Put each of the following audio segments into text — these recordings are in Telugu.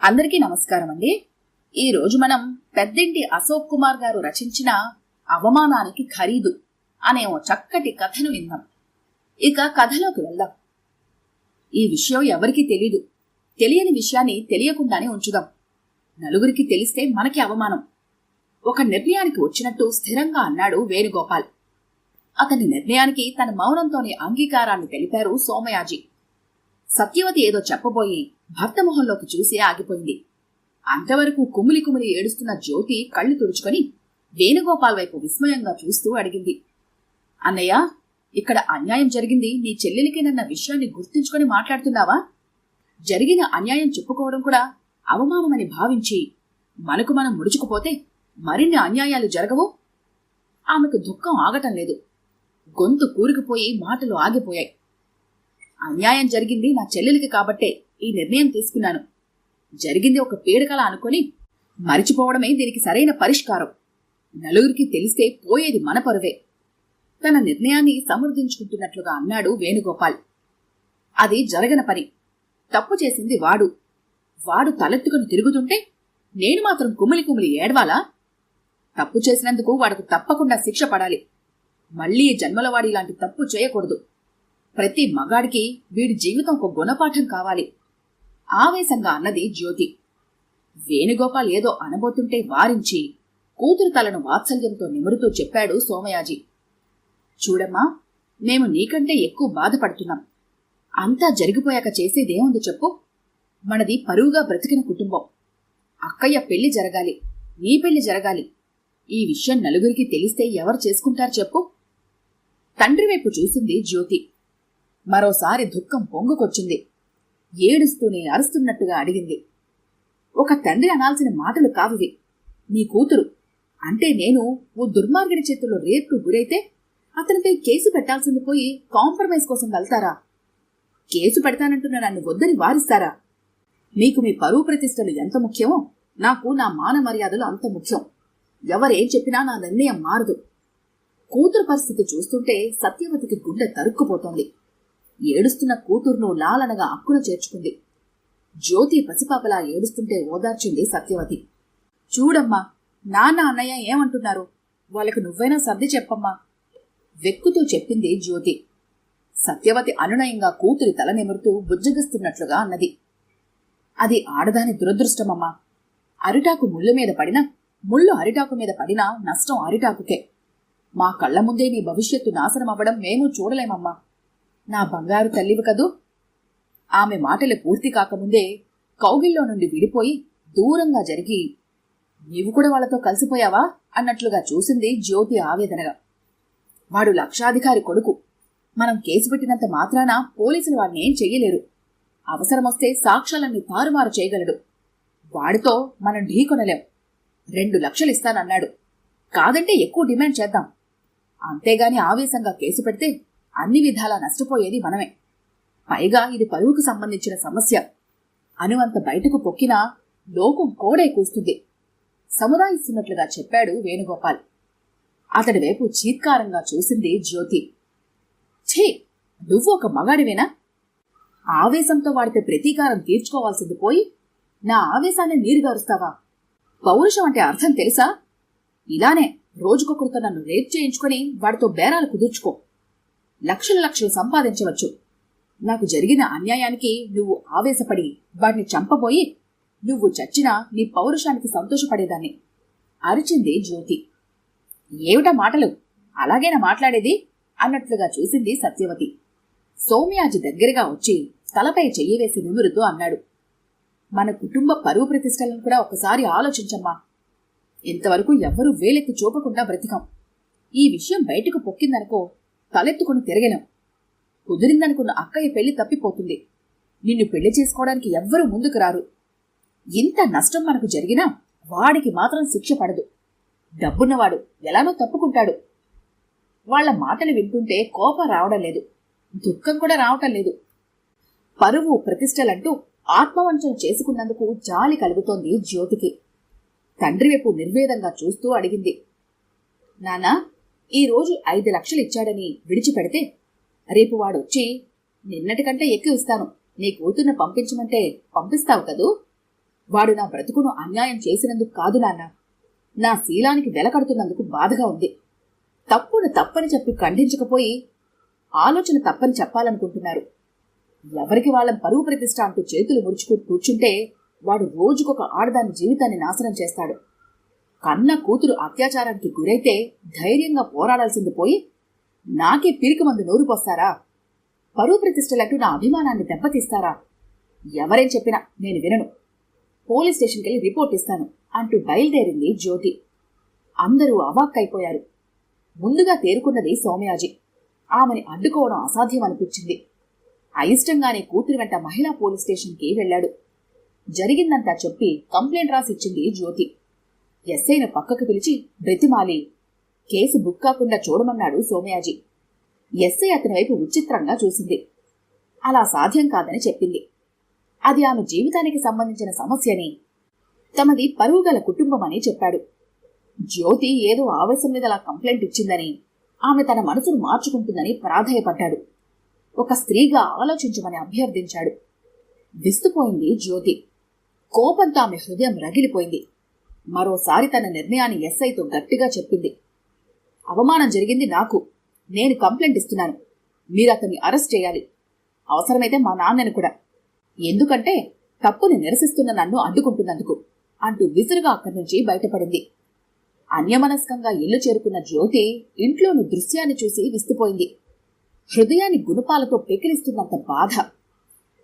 అందరికీ నమస్కారం అండి. ఈరోజు మనం పెద్దింటి అశోక్ కుమార్ గారు రచించిన అవమానానికి ఖరీదు అనే ఓ చక్కటి కథను విందాం. ఇక కథలోకి వెళ్దాం. ఈ విషయం ఎవరికీ తెలీదు. తెలియని విషయాన్ని తెలియకుండానే ఉంచుదాం. నలుగురికి తెలిస్తే మనకి అవమానం. ఒక నిర్ణయానికి వచ్చినట్టు స్థిరంగా అన్నాడు వేణుగోపాల్. అతని నిర్ణయానికి తన మౌనంతోనే అంగీకారాన్ని తెలిపారు సోమయాజీ. సత్యవతి ఏదో చెప్పబోయి భర్త మొహంలోకి చూసి ఆగిపోయింది. అంతవరకు కుమిలి కుమిలి ఏడుస్తున్న జ్యోతి కళ్ళు తుడుచుకొని వేణుగోపాల్ వైపు విస్మయంగా చూస్తూ అడిగింది, అన్నయ్య, ఇక్కడ అన్యాయం జరిగింది నీ చెల్లెలికేనన్న విషయాన్ని గుర్తుంచుకొని మాట్లాడుతున్నావా? జరిగిన అన్యాయం చెప్పుకోవడం కూడా అవమానమని భావించి మనకు మనం ముడుచుకుపోతే మరిన్ని అన్యాయాలు జరగవు? ఆమెకు దుఃఖం ఆగటం లేదు. గొంతు కూరుకుపోయి మాటలు ఆగిపోయాయి. అన్యాయం జరిగింది నా చెల్లెలికి కాబట్టే ఈ నిర్ణయం తీసుకున్నాను. జరిగింది ఒక పీడకల అనుకొని మరిచిపోవడమే దీనికి సరైన పరిష్కారం. నలుగురికి తెలిస్తే పోయేది మన పరువే. తన నిర్ణయాన్ని సమర్థించుకుంటున్నట్లుగా అన్నాడు వేణుగోపాల్. అది జరగని పని. తప్పు చేసింది వాడు. వాడు తలెత్తుకుని తిరుగుతుంటే నేను మాత్రం కుమిలి కుమిలి ఏడవాలా? తప్పు చేసినందుకు వాడికి తప్పకుండా శిక్ష పడాలి. మళ్లీ జన్మల వాడి ఇలాంటి తప్పు చేయకూడదు. ప్రతి మగాడికి వీడి జీవితం ఒక గుణపాఠం కావాలి, ఆవేశంగా అన్నది జ్యోతి. వేణుగోపాల్ ఏదో అనబోతుంటే వారించి కూతురు తలను వాత్సల్యంతో నిమురుతూ చెప్పాడు సోమయాజీ. చూడమ్మా, మేము నీకంటే ఎక్కువ బాధపడుతున్నాం. అంతా జరిగిపోయాక చేసేదేముంది చెప్పు? మనది పరువుగా బ్రతికిన కుటుంబం. అక్కయ్య పెళ్లి జరగాలి, నీ పెళ్లి జరగాలి. ఈ విషయం నలుగురికి తెలిస్తే ఎవరు చేసుకుంటారు చెప్పు? తండ్రి వైపు చూసింది జ్యోతి. మరోసారి దుఃఖం పొంగుకొచ్చింది. ఏడుస్తూనే అరుస్తున్నట్టుగా అడిగింది, ఒక తండ్రి అనాల్సిన మాటలు కావివి. నీ కూతురు అంటే నేను ఓ దుర్మార్గుడి చేతుల్లో రేపుకు గురైతే అతనిపై కేసు పెట్టాల్సింది పోయి కాంప్రమైజ్ కోసం వెళ్తారా? కేసు పెడతానంటున్న నన్ను వద్దని వారిస్తారా? మీకు మీ పరువు ప్రతిష్టలు ఎంత ముఖ్యమో నాకు నా మాన మర్యాదలు అంత ముఖ్యం. ఎవరేం చెప్పినా నా నిర్ణయం మారదు. కూతురు పరిస్థితి చూస్తుంటే సత్యవతికి గుండె తరుక్కుపోతోంది. ఏడుస్తున్న కూతురును లాలనగా అక్కున చేర్చుకుంది. జ్యోతి పసిపాపలా ఏడుస్తుంటే ఓదార్చింది సత్యవతి. చూడమ్మా, నాన్న అన్నయ్య ఏమంటున్నారు? వాళ్ళకు నువ్వైనా సర్ది చెప్పమ్మా, వెక్కుతూ చెప్పింది జ్యోతి. సత్యవతి అనునయంగా కూతురి తల నిమురుతూ బుజ్జగిస్తున్నట్లుగా అన్నది. అది ఆడదాని దురదృష్టమమ్మా. అరిటాకు ముళ్ళు మీద పడినా, ముళ్ళు అరిటాకు మీద పడినా నష్టం అరిటాకుకే. మా కళ్ల ముందే నీ భవిష్యత్తు నాశనం అవ్వడం మేము చూడలేమమ్మా. నా బంగారు తల్లివి కదూ. ఆమె మాటలు పూర్తి కాకముందే కౌగిల్లో నుండి విడిపోయి దూరంగా జరిగి, నీవు కూడా వాళ్లతో కలిసిపోయావా అన్నట్లుగా చూసింది జ్యోతి ఆవేదనగా. వాడు లక్షాధికారి కొడుకు. మనం కేసు పెట్టినంత మాత్రాన పోలీసులు వాడిని ఏం చెయ్యలేరు. అవసరమొస్తే సాక్ష్యాలన్నీ తారుమారు చేయగలడు. వాడితో మనం ఢీకొనలేం. 2 లక్షలు ఇస్తానన్నాడు. కాదంటే ఎక్కువ డిమాండ్ చేద్దాం. అంతేగాని ఆవేశంగా కేసు పెడితే అన్ని విధాలా నష్టపోయేది మనమే. పైగా ఇది పరువుకు సంబంధించిన సమస్య. అనువంత బయటకు పొక్కినా లోకం కోడే కూస్తుంది. సముదాయిస్తున్నట్లుగా చెప్పాడు వేణుగోపాల్. అతడి వైపు చీత్కారంగా చూసింది జ్యోతి. ఛీ, నువ్వు ఒక మగాడివేనా? ఆవేశంతో వాడితే ప్రతీకారం తీర్చుకోవాల్సింది పోయి నా ఆవేశాన్ని నీరుగారుస్తావా? పౌరుషం అంటే అర్థం తెలుసా? ఇలానే రోజుకొకరితో నన్ను రేప్ చేయించుకొని వాడితో బేరాలు కుదుర్చుకో. లక్షలు లక్షలు సంపాదించవచ్చు. నాకు జరిగిన అన్యాయానికి నువ్వు ఆవేశపడి వాడిని చంపబోయి నువ్వు చచ్చినా నీ పౌరుషానికి సంతోషపడేదాన్ని, అరిచింది జ్యోతి. ఏమిటా మాటలు? అలాగేనా మాట్లాడేది అన్నట్లుగా చూసింది సత్యవతి. సోమయాజి దగ్గరగా వచ్చి తలపై చెయ్యి వేసి నిమురుతూ అన్నాడు, మన కుటుంబ పరువు ప్రతిష్టలను కూడా ఒకసారి ఆలోచించమ్మా. ఇంతవరకు ఎవ్వరూ వేలెత్తి చూపకుండా బ్రతికాం. ఈ విషయం బయటకు పొక్కిందనుకో తలెత్తుకుని తిరగలేం. కుదిరిందనుకున్న అక్కయ్య పెళ్లి తప్పిపోతుంది. నిన్ను పెళ్లి చేసుకోవడానికి ఎవ్వరూ ముందుకు రారు. ఇంత నష్టం మనకు జరిగినా వాడికి మాత్రం శిక్ష పడదు. డబ్బున్నవాడు ఎలానో తప్పుకుంటాడు. వాళ్ల మాటలు వింటుంటే కోపం రావడం లేదు, దుఃఖం కూడా రావటం లేదు. పరువు ప్రతిష్టలంటూ ఆత్మవంచన చేసుకున్నందుకు జాలి కలుగుతోంది జ్యోతికి. తండ్రి వైపు నిర్వేదంగా చూస్తూ అడిగింది, నాన్నా, ఈరోజు 5 లక్షలు ఇచ్చాడని విడిచిపెడితే రేపు వాడొచ్చి నిన్నటికంటే ఎక్కువ ఇస్తాను, నీ కూతుర్ని పంపించమంటే పంపిస్తావు కదూ? వాడు నా బ్రతుకును అన్యాయం చేసినందుకు కాదు నాన్న, నా శీలానికి వెలకడుతున్నందుకు బాధగా ఉంది. తప్పును తప్పని చెప్పి ఖండించకపోయి ఆలోచన తప్పని చెప్పాలనుకుంటున్నారు. ఎవరికి వాళ్ళ పరువు ప్రతిష్ట అంటూ చేతులు ముడుచుకుని కూర్చుంటే వాడు రోజుకొక ఆడదాని జీవితాన్ని నాశనం చేస్తాడు. కన్న కూతురు అత్యాచారానికి గురైతే ధైర్యంగా పోరాడాల్సింది పోయి నాకే పిరికి మందు నోరు పోస్తారా? పరువు ప్రతిష్టలంటూ నా అభిమానాన్ని దెబ్బతీస్తారా? ఎవరేం చెప్పినా నేను వినను. పోలీస్ స్టేషన్కి వెళ్ళి రిపోర్ట్ ఇస్తాను అంటూ బయలుదేరింది జ్యోతి. అందరూ అవాక్కైపోయారు. ముందుగా తేరుకున్నది సౌమ్యాజీ. ఆమెని అడ్డుకోవడం అసాధ్యం అనిపించింది. అయిష్టంగానే కూతురి వెంట మహిళా పోలీస్ స్టేషన్కి వెళ్లాడు. జరిగిందంతా చెప్పి కంప్లైంట్ రాసిచ్చింది జ్యోతి. ఎస్ఐను పక్కకు పిలిచి బ్రతిమాలి కేసు బుక్ కాకుండా చూడమన్నాడు సోమయాజీ. ఎస్ఐ అతని వైపు విచిత్రంగా చూసింది. అలా సాధ్యం కాదని చెప్పింది. అది ఆమె జీవితానికి సంబంధించిన సమస్యని, తమది పరువుగల కుటుంబమని చెప్పాడు. జ్యోతి ఏదో ఆవేశం మీద అలా కంప్లైంట్ ఇచ్చిందని, ఆమె తన మనసును మార్చుకుంటుందని ప్రాధేయపడ్డాడు. ఒక స్త్రీగా ఆలోచించమని అభ్యర్థించాడు. విస్తుపోయింది జ్యోతి. కోపంతో ఆమె హృదయం రగిలిపోయింది. మరోసారి తన నిర్ణయాన్ని ఎస్ఐతో గట్టిగా చెప్పింది. అవమానం జరిగింది నాకు. నేను కంప్లైంట్ ఇస్తున్నాను. మీరు అతన్ని అరెస్ట్ చేయాలి. అవసరమైతే మా నాన్నని కూడా. ఎందుకంటే తప్పుని నిరసిస్తున్న నన్ను అడ్డుకుంటున్నందుకు అంటూ విసురుగా అక్కడి నుంచి బయటపడింది. అన్యమనస్కంగా ఇల్లు చేరుకున్న జ్యోతి ఇంట్లోని దృశ్యాన్ని చూసి విస్తుపోయింది. హృదయాన్ని గుణపాలతో పెకిలిస్తున్నంత బాధ.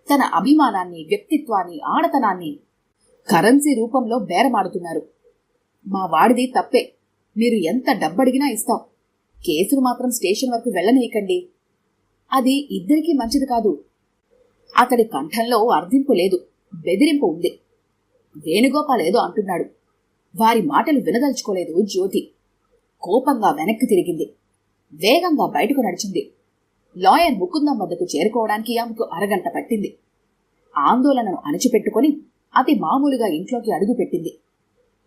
తన అభిమానాన్ని, వ్యక్తిత్వాన్ని, ఆడతనాన్ని కరెన్సీ రూపంలో బేరమాడుతున్నారు. మా వాడిది తప్పే, మీరు ఎంత డబ్బడిగినా ఇస్తాం, కేసును మాత్రం స్టేషన్ వరకు వెళ్ళనీయకండి. అది ఇద్దరికీ మంచిది కాదు. అతడి కంఠంలో అర్థింపు లేదు, బెదిరింపు ఉంది. వేణుగోపాల్ ఏదో అంటున్నాడు. వారి మాటలు వినదలుచుకోలేదు జ్యోతి. కోపంగా వెనక్కి తిరిగింది. వేగంగా బయటకు నడిచింది. లాయర్ ముకుందం వద్దకు చేరుకోవడానికి ఆమెకు అరగంట పట్టింది. ఆందోళనను అణిచిపెట్టుకుని అతి మామూలుగా ఇంట్లోకి అడుగుపెట్టింది.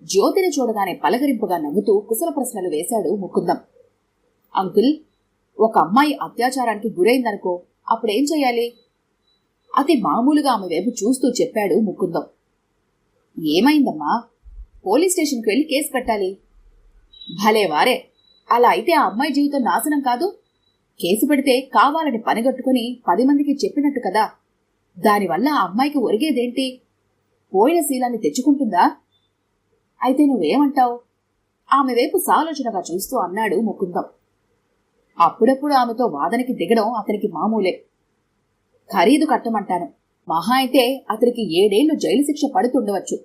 జ్యోతిని చూడగానే పలకరింపుగా నవ్వుతూ కుశల ప్రశ్నలు వేశాడు ముకుందం. అంకుల్, ఒక అమ్మాయి అత్యాచారానికి గురైందనుకో, అప్పుడేం చెయ్యాలి? అతి మామూలుగా ఆమె వైపు చూస్తూ చెప్పాడు ముకుందం. ఏమైందమ్మా? పోలీస్ స్టేషన్కి వెళ్ళి కేసు పెట్టాలి. భలే వారే, అలా అయితే ఆ అమ్మాయి జీవితం నాశనం కాదు. కేసు పెడితే కావాలని పనిగట్టుకుని 10 మందికి చెప్పినట్టు కదా. దానివల్ల ఆ అమ్మాయికి ఒరిగేదేంటి? పోయిన శీలాన్ని తెచ్చుకుంటుందా? అయితే నువ్వేమంటావు? ఆమె వైపు సాలోచనగా చూస్తూ అన్నాడు ముకుందం. అప్పుడప్పుడు ఆమెతో వాదనకి దిగడం అతనికి మామూలే. ఖరీదు కట్టమంటాను. మహా అయితే అతనికి 7 ఏళ్లు జైలు శిక్ష పడుతుండవచ్చు.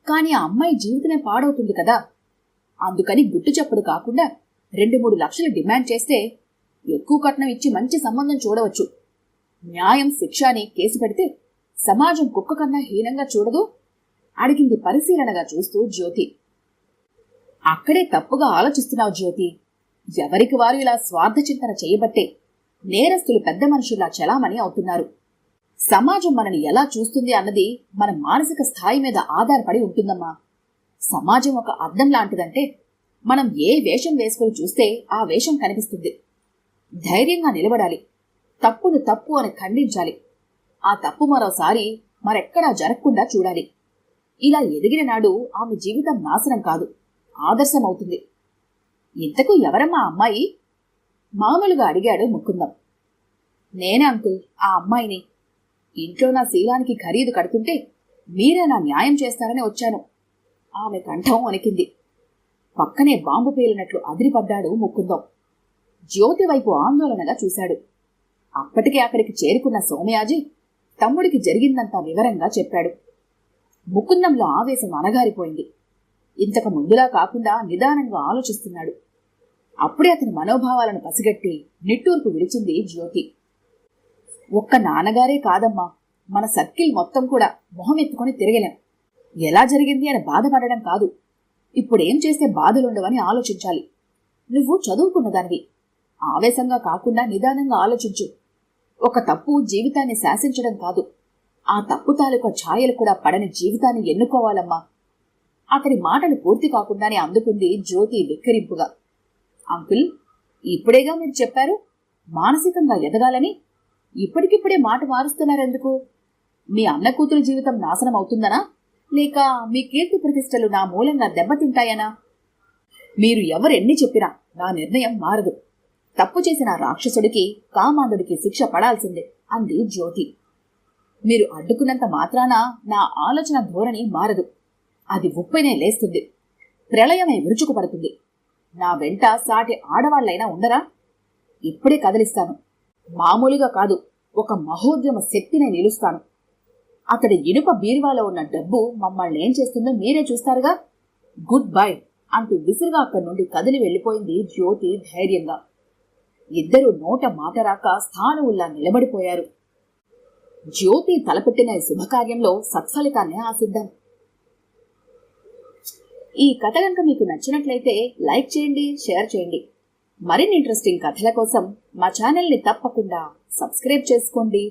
కాని ఆ అమ్మాయి జీవితమే పాడవుతుంది కదా. అందుకని గుట్టు చప్పుడు కాకుండా 2-3 లక్షలు డిమాండ్ చేస్తే ఎక్కువ కట్నం ఇచ్చి మంచి సంబంధం చూడవచ్చు. న్యాయం, శిక్ష అని కేసు పెడితే సమాజం కుక్క కన్నా హీనంగా చూడదు? అడిగింది పరిశీలనగా చూస్తూ జ్యోతి. అక్కడే తప్పుగా ఆలోచిస్తున్నావు జ్యోతి. ఎవరికి వారు ఇలా స్వార్థ చింతన చేయబట్టే నేరస్తులు పెద్ద మనుషుల్లా చలామణి అవుతున్నారు. సమాజం మనని ఎలా చూస్తుంది అన్నది మన మానసిక స్థాయి మీద ఆధారపడి ఉంటుందమ్మా. సమాజం ఒక అద్దం లాంటిదంటే మనం ఏ వేషం వేసుకుని చూస్తే ఆ వేషం కనిపిస్తుంది. ధైర్యంగా నిలబడాలి. తప్పును తప్పు అని ఖండించాలి. ఆ తప్పు మరోసారి మరెక్కడా జరగకుండా చూడాలి. ఇలా ఎదిగిన నాడు ఆమె జీవితం నాశనం కాదు, ఆదర్శమవుతుంది. ఇంతకు ఎవరమ్మా అమ్మాయి? మామూలుగా అడిగాడు ముకుందం. నేనే అంకుల్, ఆ అమ్మాయిని. ఇంట్లో నా శీలానికి ఖరీదు కడుతుంటే మీరే నా న్యాయం చేస్తారని వచ్చాను. ఆమె కంఠం వణికింది. పక్కనే బాంబు పేలినట్లు అదిరిపడ్డాడు ముకుందం. జ్యోతి వైపు ఆందోళనగా చూశాడు. అప్పటికే అక్కడికి చేరుకున్న సోమయాజీ తమ్ముడికి జరిగిందంతా వివరంగా చెప్పాడు. ముకుందంలో ఆవేశం అనగారిపోయింది. ఇంతకు ముందులా కాకుండా నిదానంగా ఆలోచిస్తున్నాడు. అప్పుడే అతని మనోభావాలను పసిగట్టి నిట్టూర్పు విడిచింది జ్యోతి. ఒక్క నాన్నగారే కాదమ్మా, మన సర్కిల్ మొత్తం కూడా మొహం ఎత్తుకొని తిరగలేం. ఎలా జరిగింది అని బాధపడడం కాదు, ఇప్పుడేం చేస్తే బాధలుండవని ఆలోచించాలి. నువ్వు చదువుకున్నదానివి. ఆవేశంగా కాకుండా నిదానంగా ఆలోచించు. ఒక తప్పు జీవితాన్ని శాసించడం కాదు, ఆ తప్పు తాలూకా ఛాయలు కూడా పడని జీవితాన్ని ఎన్నుకోవాలమ్మా. అతని మాటలు పూర్తి కాకుండానే అందుకుంది జ్యోతి వెక్కిరింపుగా. అంకుల్, ఇప్పుడేగా మీరు చెప్పారు మానసికంగా ఎదగాలని. ఇప్పటికిప్పుడే మాట మారుస్తున్నారెందుకు? మీ అన్న కూతురు జీవితం నాశనం అవుతుందనా? లేక మీ కీర్తి ప్రతిష్టలు నా మూలంగా దెబ్బతింటాయనా? మీరు ఎవరెన్ని చెప్పినా నా నిర్ణయం మారదు. తప్పు చేసిన రాక్షసుడికి కామాంధుడికి శిక్ష పడాల్సిందే అంది జ్యోతి. మీరు అడ్డుకున్నంత మాత్రాన నా ఆలోచన ధోరణి మారదు. అది ఉప్పెనే లేస్తుంది, ప్రళయమే విరుచుకుపడుతుంది. నా వెంట సాటి ఆడవాళ్లైనా ఉండరా? ఇప్పుడే కదిలిస్తాను. మామూలుగా కాదు, ఒక మహోద్యమ శక్తినే నిలుస్తాను. అతడి ఇనుప బీరువాలో ఉన్న డబ్బు మమ్మల్ని ఏం చేస్తుందో మీరే చూస్తారుగా. గుడ్ బై అంటూ విసురుగా అక్కడి నుండి కదిలి వెళ్లిపోయింది జ్యోతి ధైర్యంగా. ఇద్దరూ నోట మాట రాక స్థానువుల్లా నిలబడిపోయారు. జ్యోతి తలపెట్టిన ఈ శుభకార్యంలో సత్ఫలితాన్ని ఆశిద్దాం. ఈ కథ కనుక మీకు నచ్చినట్లయితే లైక్ చేయండి, షేర్ చేయండి. మరిన్ని ఇంట్రెస్టింగ్ కథల కోసం మా ఛానల్ని తప్పకుండా సబ్స్క్రైబ్ చేసుకోండి.